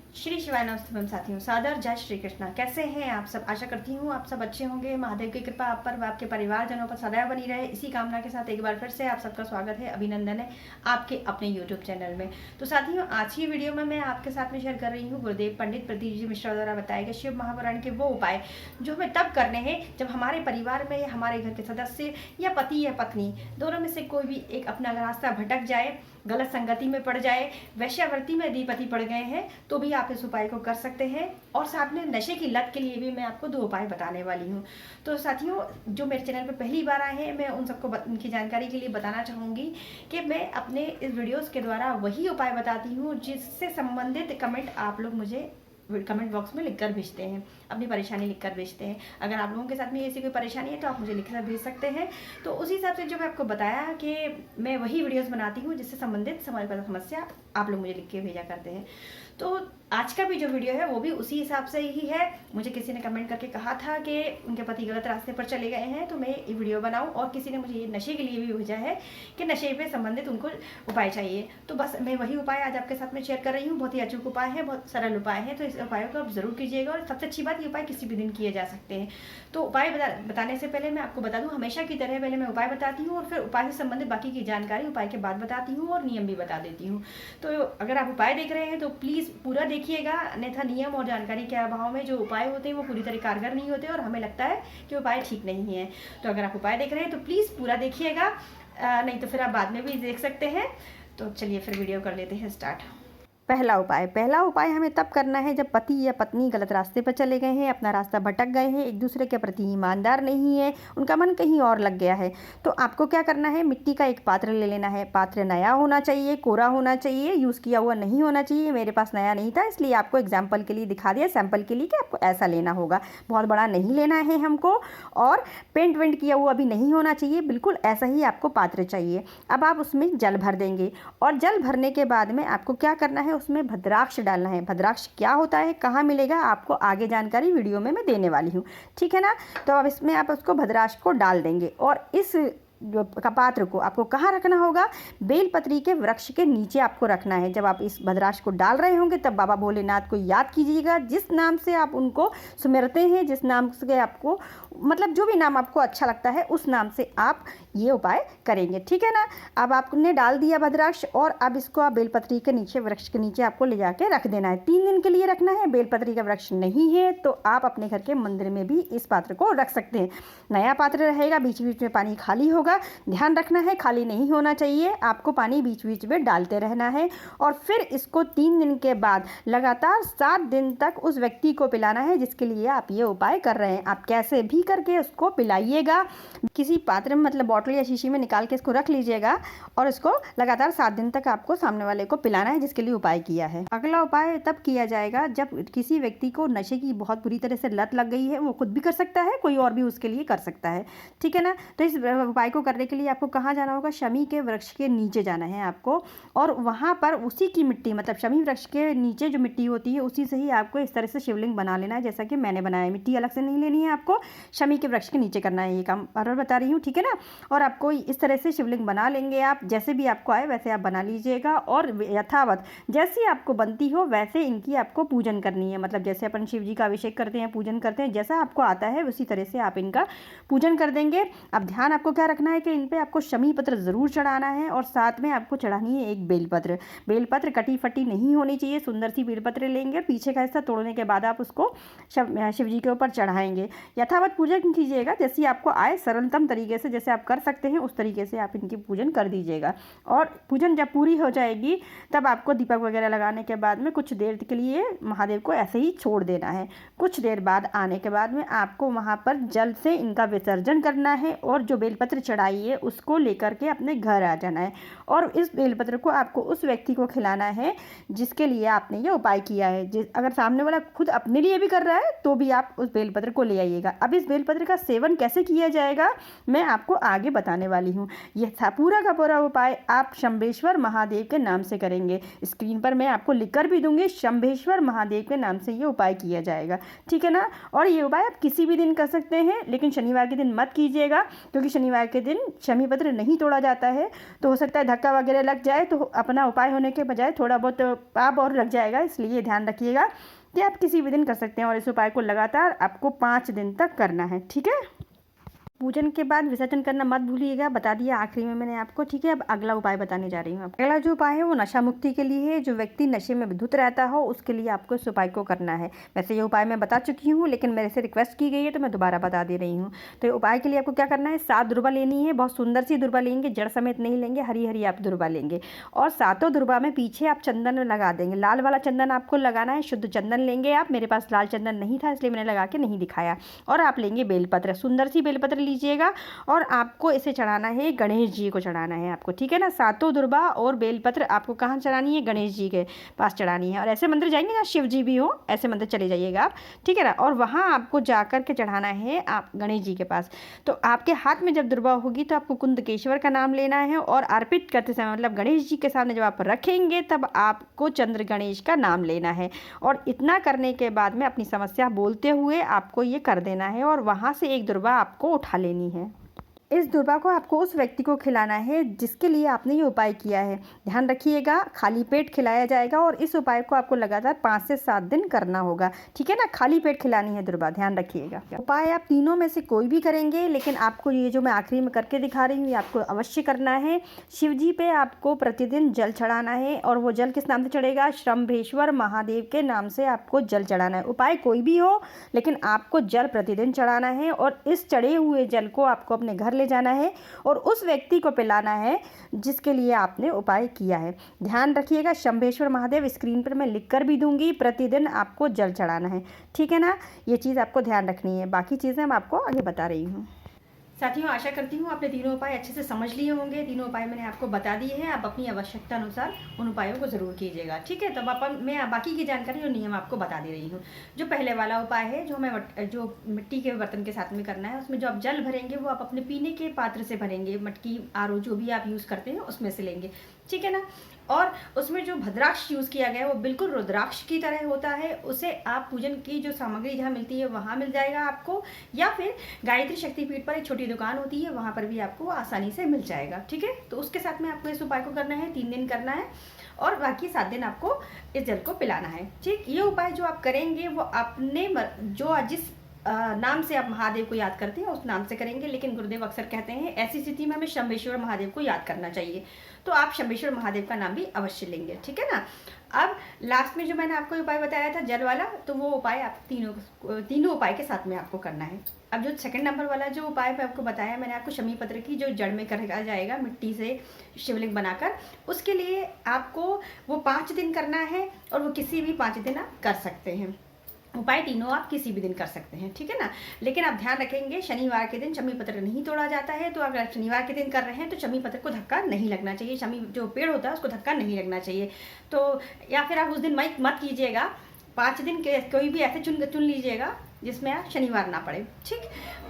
श्री शिवाय नमस्तुभ्यम साथियों, सादर जय श्री कृष्णा। कैसे हैं आप सब? आशा करती हूँ आप सब अच्छे होंगे। महादेव की कृपा आप पर व आपके परिवारजनों पर सदैव बनी रहे, इसी कामना के साथ एक बार फिर से आप सबका स्वागत है, अभिनंदन है आपके अपने यूट्यूब चैनल में। तो साथियों, आज की वीडियो में मैं आपके साथ में शेयर कर रही हूँ गुरुदेव पंडित प्रदीप जी मिश्रा द्वारा बताए गए शिव महापुराण के वो उपाय जो हमें तब करने हैं जब हमारे परिवार में या हमारे घर के सदस्य या पति या पत्नी दोनों में से कोई भी एक अपना रास्ता भटक जाए, गलत संगति में पड़ जाए, वैश्यावृत्ति में अधिपति पड़ गए हैं, तो भी आप इस उपाय को कर सकते हैं। और साथ में नशे की लत के लिए भी मैं आपको 2 उपाय बताने वाली हूँ। तो साथियों, जो मेरे चैनल पर पहली बार आए हैं, मैं उन सबको उनकी जानकारी के लिए बताना चाहूँगी कि मैं अपने इस वीडियोज़ के द्वारा वही उपाय बताती हूँ जिससे संबंधित कमेंट आप लोग मुझे कमेंट बॉक्स में लिखकर भेजते हैं, अपनी परेशानी लिखकर भेजते हैं। अगर आप लोगों के साथ में ऐसी कोई परेशानी है तो आप मुझे लिखकर भेज सकते हैं। तो उसी हिसाब से जो मैं आपको बताया कि मैं वही वीडियोस बनाती हूँ जिससे संबंधित समस्या आप लोग मुझे लिख के भेजा करते हैं। तो आज का भी जो वीडियो है वो भी उसी हिसाब से ही है। मुझे किसी ने कमेंट करके कहा था कि उनके पति गलत रास्ते पर चले गए हैं, तो मैं ये वीडियो बनाऊं, और किसी ने मुझे ये नशे के लिए भी भेजा है कि नशे पे संबंधित उनको उपाय चाहिए। तो बस मैं वही उपाय आज आपके साथ में शेयर कर रही हूँ। बहुत ही अचूक उपाय है, बहुत सरल उपाय है, तो इस उपायों को आप जरूर कीजिएगा। और सबसे अच्छी बात, ये उपाय किसी भी दिन किए जा सकते हैं। तो उपाय बताने से पहले मैं आपको बता दूँ, हमेशा की तरह पहले मैं उपाय बताती हूँ और फिर उपाय से संबंधित बाकी की जानकारी उपाय के बाद बताती हूँ और नियम भी बता देती हूँ। तो अगर आप उपाय देख रहे हैं तो प्लीज़ पूरा देखिएगा, अन्यथा नियम और जानकारी के अभाव में जो उपाय होते हैं वो पूरी तरह कारगर नहीं होते और हमें लगता है कि उपाय ठीक नहीं है। तो अगर आप उपाय देख रहे हैं तो प्लीज़ पूरा देखिएगा, नहीं तो फिर आप बाद में भी देख सकते हैं। तो चलिए फिर वीडियो कर लेते हैं स्टार्ट। पहला उपाय हमें तब करना है जब पति या पत्नी गलत रास्ते पर चले गए हैं, अपना रास्ता भटक गए हैं, एक दूसरे के प्रति ईमानदार नहीं है, उनका मन कहीं और लग गया है। तो आपको क्या करना है, मिट्टी का एक पात्र ले लेना है। पात्र नया होना चाहिए, कोरा होना चाहिए, यूज़ किया हुआ नहीं होना चाहिए। मेरे पास नया नहीं था, इसलिए आपको एग्जाम्पल के लिए दिखा दिया, सैम्पल के लिए कि आपको ऐसा लेना होगा। बहुत बड़ा नहीं लेना है हमको, और पेंट वेंट किया हुआ भी नहीं होना चाहिए, बिल्कुल ऐसा ही आपको पात्र चाहिए। अब आप उसमें जल भर देंगे, और जल भरने के बाद में आपको क्या करना है, उसमें भद्राक्ष डालना है। भद्राक्ष क्या होता है, कहाँ मिलेगा, आपको आगे जानकारी वीडियो में मैं देने वाली हूँ, ठीक है ना। तो अब इसमें आप उसको भद्राक्ष को डाल देंगे, और इस जो पात्र को आपको कहाँ रखना होगा, बेलपत्री के वृक्ष के नीचे आपको रखना है। जब आप इस भद्राक्ष को डाल रहे होंगे तब बाबा भोलेनाथ को याद कीजिएगा, जिस नाम से आप उनको सुमिरते हैं, जिस नाम से आपको मतलब जो भी नाम आपको अच्छा लगता है उस नाम से आप ये उपाय करेंगे, ठीक है ना। अब आपने डाल दिया भद्राक्ष, और अब इसको आप बेलपत्री के नीचे, वृक्ष के नीचे आपको ले जाके रख देना है। 3 दिन के लिए रखना है। बेलपत्री का वृक्ष नहीं है तो आप अपने घर के मंदिर में भी इस पात्र को रख सकते हैं। नया पात्र रहेगा, बीच बीच में पानी खाली होगा, ध्यान रखना है खाली नहीं होना चाहिए, आपको पानी बीच बीच में डालते रहना है। और फिर इसको 3 दिन के बाद लगातार 7 दिन तक उस व्यक्ति को पिलाना है जिसके लिए आप ये उपाय कर रहे हैं। आप कैसे भी करके उसको पिलाइएगा, किसी पात्र में मतलब बॉटल या शीशी में निकाल के इसको रख लीजिएगा, और इसको लगातार 7 दिन तक आपको सामने वाले को पिलाना है जिसके लिए उपाय किया है। अगला उपाय तब किया जाएगा जब किसी व्यक्ति को नशे की बहुत बुरी तरह से लत लग गई है। वो खुद भी कर सकता है, कोई और भी उसके लिए कर सकता है, ठीक है ना। तो इस उपाय को करने के लिए आपको कहाँ जाना होगा, शमी के वृक्ष के नीचे जाना है आपको, और वहाँ पर उसी की मिट्टी मतलब शमी वृक्ष के नीचे जो मिट्टी होती है उसी से ही आपको इस तरह से शिवलिंग बना लेना है, जैसा कि मैंने बनाया है। मिट्टी अलग से नहीं लेनी है, आपको शमी के वृक्ष के नीचे करना है। ये काम बार बार बता रही हूँ, ठीक है ना। और आपको इस तरह से शिवलिंग बना लेंगे, आप जैसे भी आपको आए वैसे आप बना लीजिएगा, और यथावत जैसी आपको बनती हो वैसे इनकी आपको पूजन करनी है। मतलब जैसे अपन शिव जी का अभिषेक करते हैं, पूजन करते हैं, जैसा आपको आता है उसी तरह से आप इनका पूजन कर देंगे। अब ध्यान आपको क्या रखना है कि इन पे आपको शमी पत्र ज़रूर चढ़ाना है, और साथ में आपको चढ़ानी है एक बेलपत्र। बेलपत्र कटी फटी नहीं होनी चाहिए, सुंदर सी बेलपत्र लेंगे, पीछे का हिस्सा तोड़ने के बाद आप उसको शिव जी के ऊपर चढ़ाएंगे। यथावत पूजन कीजिएगा जैसी आपको आए, सरलतम तरीके से जैसे आप कर सकते हैं उस तरीके से आप इनकी पूजन कर दीजिएगा। और पूजन जब पूरी हो जाएगी तब आपको दीपक वगैरह लगाने के बाद में कुछ देर के लिए महादेव को ऐसे ही छोड़ देना है। कुछ देर बाद आने के बाद में आपको वहाँ पर जल से इनका विसर्जन करना है, और जो बेलपत्र चढ़ाई है उसको लेकर के अपने घर आ जाना है, और इस बेलपत्र को आपको उस व्यक्ति को खिलाना है जिसके लिए आपने ये उपाय किया है। अगर सामने वाला खुद अपने लिए भी कर रहा है तो भी आप उस बेलपत्र को ले आइएगा। अब इस बेलपत्र का सेवन कैसे किया जाएगा मैं आपको आगे बताने वाली हूँ। यह था पूरा का पूरा उपाय आप शंभेश्वर महादेव के नाम से करेंगे। स्क्रीन पर मैं आपको लिखकर भी दूंगी, शंभेश्वर महादेव के नाम से ये उपाय किया जाएगा, ठीक है ना। और ये उपाय आप किसी भी दिन कर सकते हैं, लेकिन शनिवार के दिन मत कीजिएगा, क्योंकि शनिवार के दिन शमी पत्र नहीं तोड़ा जाता है तो हो सकता है धक्का वगैरह लग जाए, तो अपना उपाय होने के बजाय थोड़ा बहुत पाप और लग जाएगा, इसलिए ध्यान रखिएगा कि आप किसी भी दिन कर सकते हैं और इस उपाय को लगातार आपको 5 दिन तक करना है। ठीक है। पूजन के बाद विसर्जन करना मत भूलिएगा, बता दिया आखिरी में मैंने आपको। ठीक है। अब अगला उपाय बताने जा रही हूँ। अगला जो उपाय है वो नशा मुक्ति के लिए है। जो व्यक्ति नशे में धुत रहता हो उसके लिए आपको इस उपाय को करना है। वैसे ये उपाय मैं बता चुकी हूँ, लेकिन मेरे से रिक्वेस्ट की गई है तो मैं दोबारा बता दे रही हूँ। तो ये उपाय के लिए आपको क्या करना है, 7 दुर्बा लेनी है। बहुत सुंदर सी दुर्बा लेंगे, जड़ समेत नहीं लेंगे, हरी हरी आप दुर्बा लेंगे और 7 दुर्बा में पीछे आप चंदन लगा देंगे। लाल वाला चंदन आपको लगाना है, शुद्ध चंदन लेंगे आप। मेरे पास लाल चंदन नहीं था इसलिए मैंने लगा के नहीं दिखाया। और आप लेंगे बेलपत्र, सुंदर सी बेलपत्र लीजिएगा और आपको इसे चढ़ाना है, गणेश जी को चढ़ाना है आपको। ठीक है ना। 7 दुर्बा और बेलपत्र आपको कहाँ चढ़ानी है, गणेश जी के पास चढ़ानी है। और ऐसे मंदिर जाएंगे जहाँ शिव जी भी हो, ऐसे मंदिर चले जाइएगा आप। ठीक है ना। और वहाँ आपको जाकर के चढ़ाना है आप गणेश जी के पास। तो आपके हाथ में जब दुर्बा होगी तो आपको कुंदकेश्वर का नाम लेना है और अर्पित करते समय मतलब गणेश जी के सामने जब आप रखेंगे तब आपको चंद्र गणेश का नाम लेना है। और इतना करने के बाद में अपनी समस्या बोलते हुए आपको ये कर देना है और वहाँ से एक दुर्बा आपको उठा लेनी है। इस दुर्बा को आपको उस व्यक्ति को खिलाना है जिसके लिए आपने ये उपाय किया है। ध्यान रखिएगा, खाली पेट खिलाया जाएगा और इस उपाय को आपको लगातार 5 से 7 दिन करना होगा। ठीक है ना। खाली पेट खिलानी है दुर्बा, ध्यान रखिएगा। उपाय आप तीनों में से कोई भी करेंगे, लेकिन आपको ये जो मैं आखिरी में करके दिखा रही हूँ ये आपको अवश्य करना है। शिव जी पे आपको प्रतिदिन जल चढ़ाना है और वो जल किस नाम से चढ़ेगा, शंभेश्वर महादेव के नाम से आपको जल चढ़ाना है। उपाय कोई भी हो लेकिन आपको जल प्रतिदिन चढ़ाना है और इस चढ़े हुए जल को आपको अपने घर ले जाना है और उस व्यक्ति को पिलाना है जिसके लिए आपने उपाय किया है। ध्यान रखिएगा, शंभेश्वर महादेव स्क्रीन पर मैं लिख कर भी दूंगी, प्रतिदिन आपको जल चढ़ाना है। ठीक है ना। ये चीज़ आपको ध्यान रखनी है, बाकी चीज़ें मैं आपको आगे बता रही हूँ। साथियों, आशा करती हूँ आपने तीनों उपाय अच्छे से समझ लिए होंगे। तीनों उपाय मैंने आपको बता दिए हैं, आप अपनी आवश्यकता अनुसार उन उपायों को ज़रूर कीजिएगा। ठीक है। तब मैं बाकी की जानकारी और नियम आपको बता दे रही हूँ। जो पहले वाला उपाय है जो मिट्टी के बर्तन के साथ में करना है, उसमें जो आप जल भरेंगे वो आप अपने पीने के पात्र से भरेंगे, मटकी आरओ जो भी आप यूज़ करते हैं उसमें से लेंगे। ठीक है ना। और उसमें जो भद्राक्ष यूज़ किया गया है वो बिल्कुल रुद्राक्ष की तरह होता है। उसे आप पूजन की जो सामग्री जहाँ मिलती है वहाँ मिल जाएगा आपको, या फिर गायत्री शक्तिपीठ पर एक छोटी दुकान होती है वहाँ पर भी आपको आसानी से मिल जाएगा। ठीक है। तो उसके साथ में आपको इस उपाय को करना है, 3 दिन करना है और बाकी 7 दिन आपको इस जल को पिलाना है। ठीक। ये उपाय जो आप करेंगे वो अपने जो जिस नाम से आप महादेव को याद करते हैं उस नाम से करेंगे, लेकिन गुरुदेव अक्सर कहते हैं ऐसी स्थिति में हमें शंभेश्वर महादेव को याद करना चाहिए, तो आप शंभेश्वर महादेव का नाम भी अवश्य लेंगे। ठीक है ना। अब लास्ट में जो मैंने आपको उपाय बताया था जल वाला, तो वो उपाय आप तीनों उपाय के साथ में आपको करना है। अब जो सेकंड नंबर वाला जो उपाय मैं आपको बताया, मैंने आपको शमी पत्र की जो जड़ में करा जाएगा मिट्टी से शिवलिंग बनाकर, उसके लिए आपको वो 5 दिन करना है और वो किसी भी 5 दिन आप कर सकते हैं। उपाय तीनों आप किसी भी दिन कर सकते हैं। ठीक है ना। लेकिन आप ध्यान रखेंगे शनिवार के दिन शमी पत्र नहीं तोड़ा जाता है, तो अगर शनिवार के दिन कर रहे हैं तो शमी पत्र को धक्का नहीं लगना चाहिए, शमी जो पेड़ होता है उसको धक्का नहीं लगना चाहिए। तो या फिर आप उस दिन मत कीजिएगा, 5 दिन के कोई भी ऐसे चुन लीजिएगा जिसमें आप शनिवार ना पड़े। ठीक।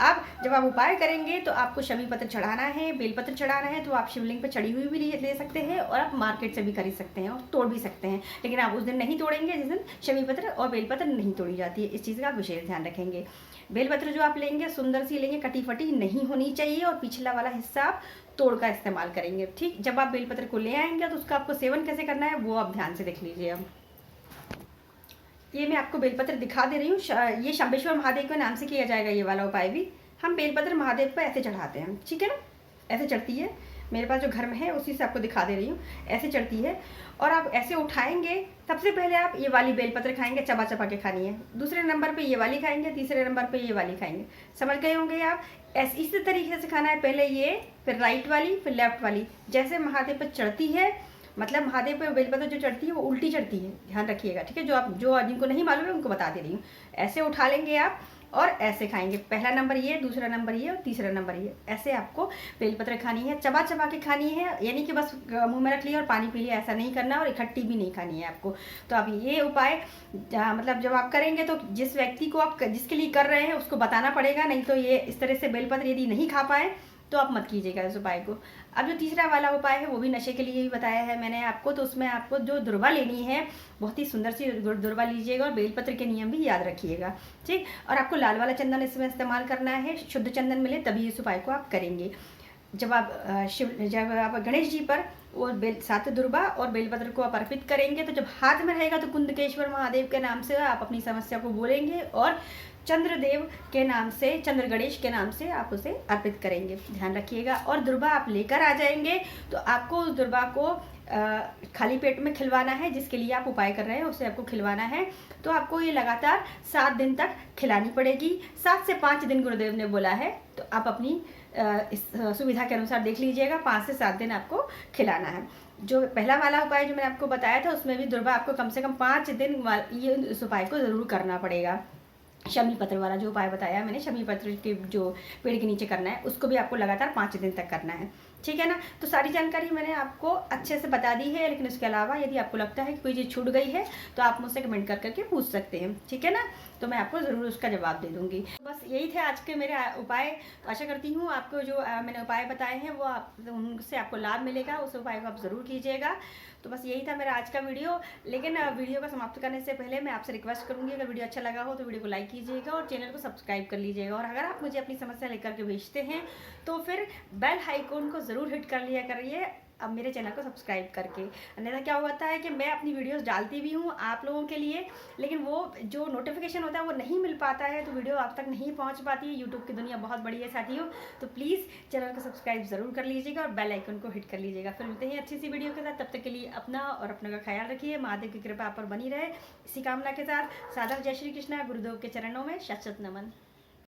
अब जब आप उपाय करेंगे तो आपको शमी पत्र चढ़ाना है, बेलपत्र चढ़ाना है, तो आप शिवलिंग पर चढ़ी हुई भी ले सकते हैं और आप मार्केट से भी खरीद सकते हैं और तोड़ भी सकते हैं, लेकिन आप उस दिन नहीं तोड़ेंगे जिस दिन शमी पत्र और बेलपत्र नहीं तोड़ी जाती है। इस चीज़ का आप विशेष ध्यान रखेंगे। बेलपत्र जो आप लेंगे सुंदर सी लेंगे, कटी फटी नहीं होनी चाहिए और पिछला वाला हिस्सा आप तोड़ का इस्तेमाल करेंगे। ठीक। जब आप बेलपत्र को ले आएंगे तो उसका आपको सेवन कैसे करना है वो आप ध्यान से देख लीजिए। अब ये मैं आपको बेलपत्र दिखा दे रही हूँ। ये शंभेश्वर महादेव के नाम से किया जाएगा ये वाला उपाय भी। हम बेलपत्र महादेव पर ऐसे चढ़ाते हैं। ठीक है ना। ऐसे चढ़ती है, मेरे पास जो घर में है उसी से आपको दिखा दे रही हूँ। ऐसे चढ़ती है और आप ऐसे उठाएंगे। सबसे पहले आप ये वाली बेलपत्र खाएंगे, चबा चबा के खानी है। दूसरे नंबर पे ये वाली खाएंगे, तीसरे नंबर पे ये वाली खाएंगे। समझ गए होंगे आप। ऐसे इसी तरीके से खाना है, पहले ये, फिर राइट वाली, फिर लेफ्ट वाली। जैसे महादेव पर चढ़ती है, मतलब महादेव पे बेलपत्र जो चढ़ती है वो उल्टी चढ़ती है, ध्यान रखिएगा। ठीक है। जो जिनको नहीं मालूम है उनको बता दे रही हूँ। ऐसे उठा लेंगे आप और ऐसे खाएंगे। पहला नंबर ये, दूसरा नंबर ये और तीसरा नंबर ये। ऐसे आपको बेलपत्र खानी है, चबा चबा के खानी है, यानी कि बस मुंह में रख लिया और पानी पी लिया, ऐसा नहीं करना और इकट्ठी भी नहीं खानी है आपको। तो अब ये उपाय मतलब जब आप करेंगे तो जिस व्यक्ति को आप जिसके लिए कर रहे हैं उसको बताना पड़ेगा, नहीं तो ये इस तरह से बेलपत्र यदि नहीं खा पाए तो आप मत कीजिएगा इस उपाय को। अब जो तीसरा वाला उपाय है वो भी नशे के लिए ही बताया है मैंने आपको। तो उसमें आपको जो दुर्वा लेनी है बहुत ही सुंदर सी दुर्वा लीजिएगा और बेलपत्र के नियम भी याद रखिएगा। ठीक। और आपको लाल वाला चंदन इसमें इस्तेमाल करना है, शुद्ध चंदन मिले तभी इस उपाय को आप करेंगे। जब आप गणेश जी पर वो सात दुर्बा और बेलपत्र को आप अर्पित करेंगे, तो जब हाथ में रहेगा तो कुंदकेश्वर महादेव के नाम से आप अपनी समस्या को बोलेंगे और चंद्रदेव के नाम से, चंद्र गणेश के नाम से आप उसे अर्पित करेंगे। ध्यान रखिएगा। और दुर्बा आप लेकर आ जाएंगे तो आपको उस दुर्बा को खाली पेट में खिलवाना है, जिसके लिए आप उपाय कर रहे हैं उसे आपको खिलवाना है। तो आपको ये लगातार 7 दिन तक खिलानी पड़ेगी। 7 से 5 दिन गुरुदेव ने बोला है, तो आप अपनी इस सुविधा के अनुसार देख लीजिएगा। 5 से 7 दिन आपको खिलाना है। जो पहला वाला उपाय जो मैंने आपको बताया था, उसमें भी दुर्बा आपको कम से कम 5 दिन ये इस उपाय को ज़रूर करना पड़ेगा। शमी पत्र वाला जो उपाय बताया मैंने, शमी पत्र के जो पेड़ के नीचे करना है, उसको भी आपको लगातार 5 दिन तक करना है। ठीक है ना। तो सारी जानकारी मैंने आपको अच्छे से बता दी है, लेकिन उसके अलावा यदि आपको लगता है कि कोई चीज़ छूट गई है तो आप मुझसे कमेंट कर करके पूछ सकते हैं। ठीक है ना। तो मैं आपको ज़रूर उसका जवाब दे दूंगी। बस यही थे आज के मेरे उपाय। तो आशा करती हूँ आपको जो मैंने उपाय बताए हैं वो उनसे आपको लाभ मिलेगा। उस उपाय को आप ज़रूर कीजिएगा। तो बस यही था मेरा आज का वीडियो। लेकिन वीडियो को समाप्त करने से पहले मैं आपसे रिक्वेस्ट करूंगी, अगर वीडियो अच्छा लगा हो तो वीडियो को लाइक कीजिएगा और चैनल को सब्सक्राइब कर लीजिएगा। और अगर आप मुझे अपनी समस्या लेकर के भेजते हैं तो फिर बेल आइकॉन को ज़रूर हिट कर लिया करिए अब मेरे चैनल को सब्सक्राइब करके। अन्यथा क्या होता है कि मैं अपनी वीडियोस डालती भी हूँ आप लोगों के लिए, लेकिन वो जो नोटिफिकेशन होता है वो नहीं मिल पाता है, तो वीडियो आप तक नहीं पहुँच पाती है। यूट्यूब की दुनिया बहुत बड़ी है साथियों। तो प्लीज़ चैनल को सब्सक्राइब ज़रूर कर लीजिएगा और बेल आइकन को हिट कर लीजिएगा। फिर मिलते हैं अच्छी सी वीडियो के साथ। तब तक के लिए अपना और अपने का ख्याल रखिए। महादेव की कृपा आप पर बनी रहे, इसी कामना के साथ सादर जय श्री कृष्णा। गुरुदेव के चरणों में शत शत नमन।